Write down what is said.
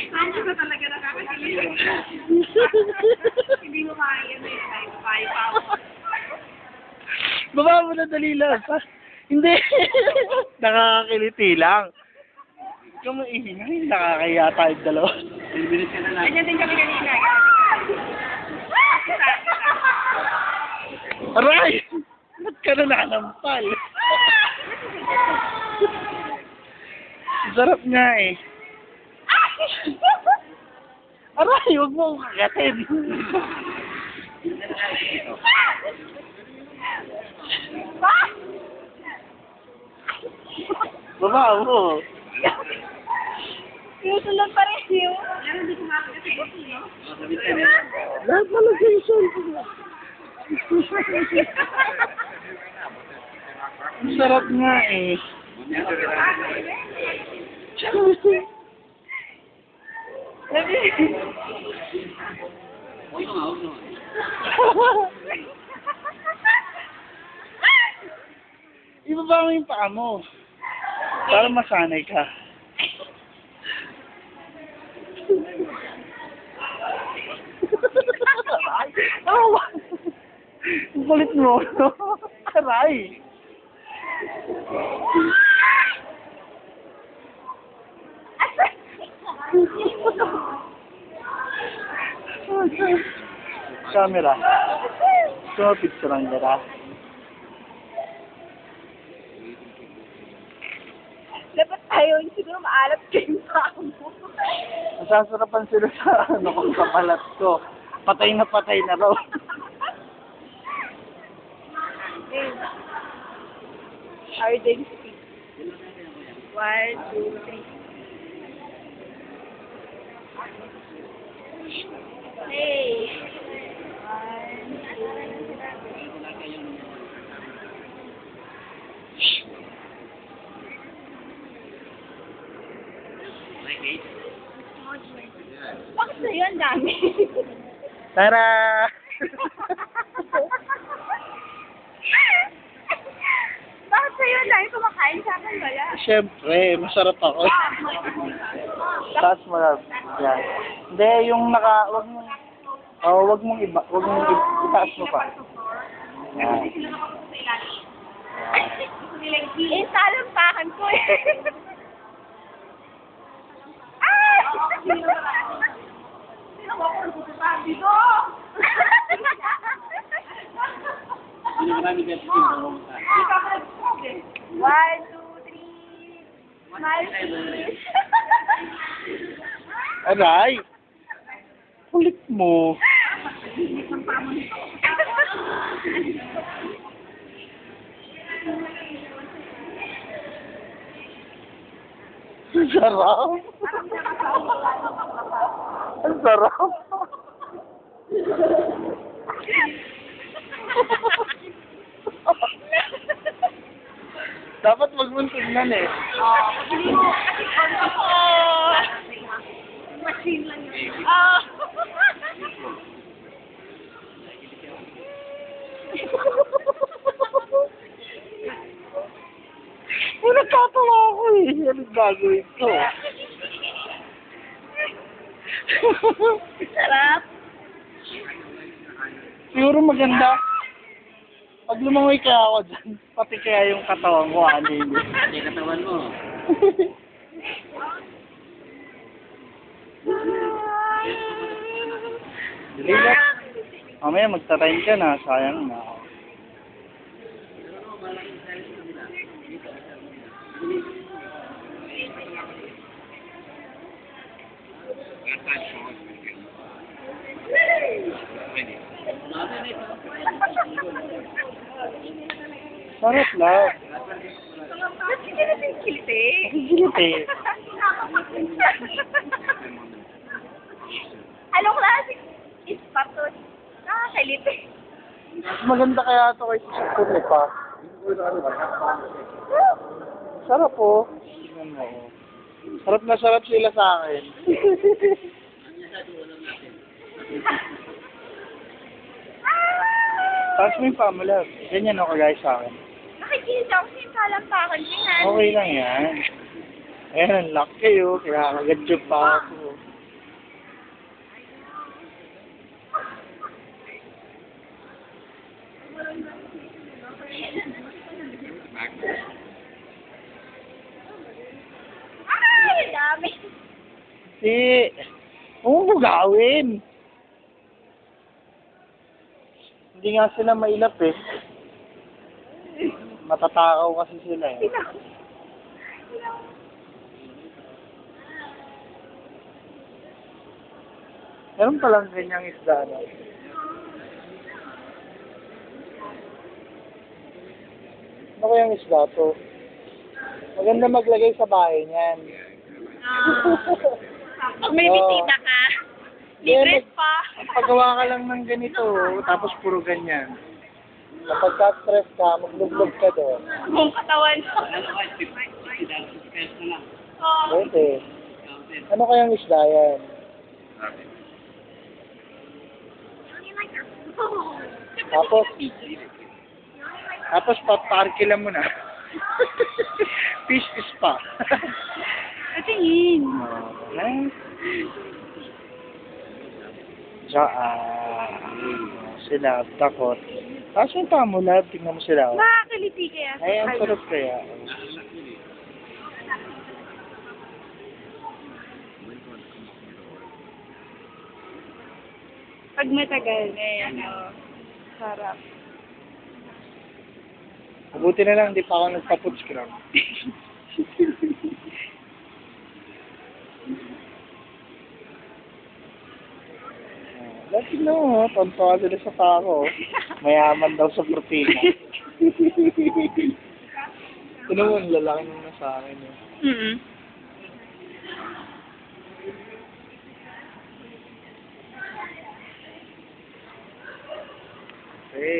Ano ba talaga nakakakilig? Hindi mo kaya may kaya pa ako. Baba mo na dali lang. Hindi. Nakakakiliti lang. Ikaw mo ihinay. Nakakaya tayong dalawa. Ganyan din kami kanina. Aray! Ba't ka na nanampal? Sarap nga eh. Aray! Huwag mo akong kagatin. Baba mo. Susunod pa rin yun. Pero hindi ko makakasigot yun. Lahat na location. Ang sarap nga eh. Ibaba mo yung paa mo. Para masanay ka. Oh, ang kulit mo. Aray. Camera. Picture lang nila. Dapat tayo, siguro maalap kayo pa ako. Nasasarapan sila sa ano kung kapalat ko. Patay na raw. Our density. 1, 2, 3. Hey! 1, 2. Bakit sa'yo ang dami? Tara! Bakit sa'yo ang dami kumakain? Sa akin wala. Siyempre, masarap ako. Taas mo lang. Yan. Hindi, yung wag mong itaas mo pa. Yan. Eh, salampakan ko eh. Sino ba ako nagpupuntahan dito? Marami kasi yung Hindi ka pa nag-smoke eh. 1, 2, 3. Smile please. Aray! Kulit mo. Ang sarap. Ang sarap. Dapat wag mong tignan eh. Hindi mo kasi machine lang yun. Nagkatawa ako eh. Ano gagawin ko? Sarap. Siguro maganda. Pag lumangoy kaya ako dyan, pati kaya yung katawan ko, ano yun. Hindi katawan mo. Lilat. Mamaya magta-time ka na, sayang na. Sarap lang. Ba't hindi natin kiliti? Kiliti. Anong klase? Ispatos. Nakakaliti. Mas maganda kaya ito kaysa sa kulit pa. Sarap po. Tingnan mo. Sarap na sarap sila sa akin. Tapos mo yung pamula. Ganyan ako guys sa akin. Nakikinig ako sa yung salampakan. Tingnan. Okay lang yan. Ayan, laki oh. Kinakagadyo pa ako. Ay, dami. Huwag mo gawin. Hindi nga sila mailap eh. Matatakaw kasi sila eh. Meron palang ganyang isda na. Ano kayang isda to? Maganda maglagay sa bahay niyan. Pag may bisita ka, libre pa. Paggawa ka lang ng ganito, tapos puro ganyan. Kapag ka-stress ka, maglublog ka doon. Buong katawan. Oo. Pwede. Ano kayang isda yan? Tapos paparkilan mo na. Fish spa. Katingin. Sila, takot. Tapos yung tamo lab, tingnan mo sila. Nakakiliti kaya. Ay, ang sarap kaya. Pag matagal, sarap. Mabuti na lang, hindi pa ako nagpa-putscram. Lagi no, tonto sila sa tao. Mayaman daw sa protina. Ito naman, lalaki na sa akin. Mm-mm.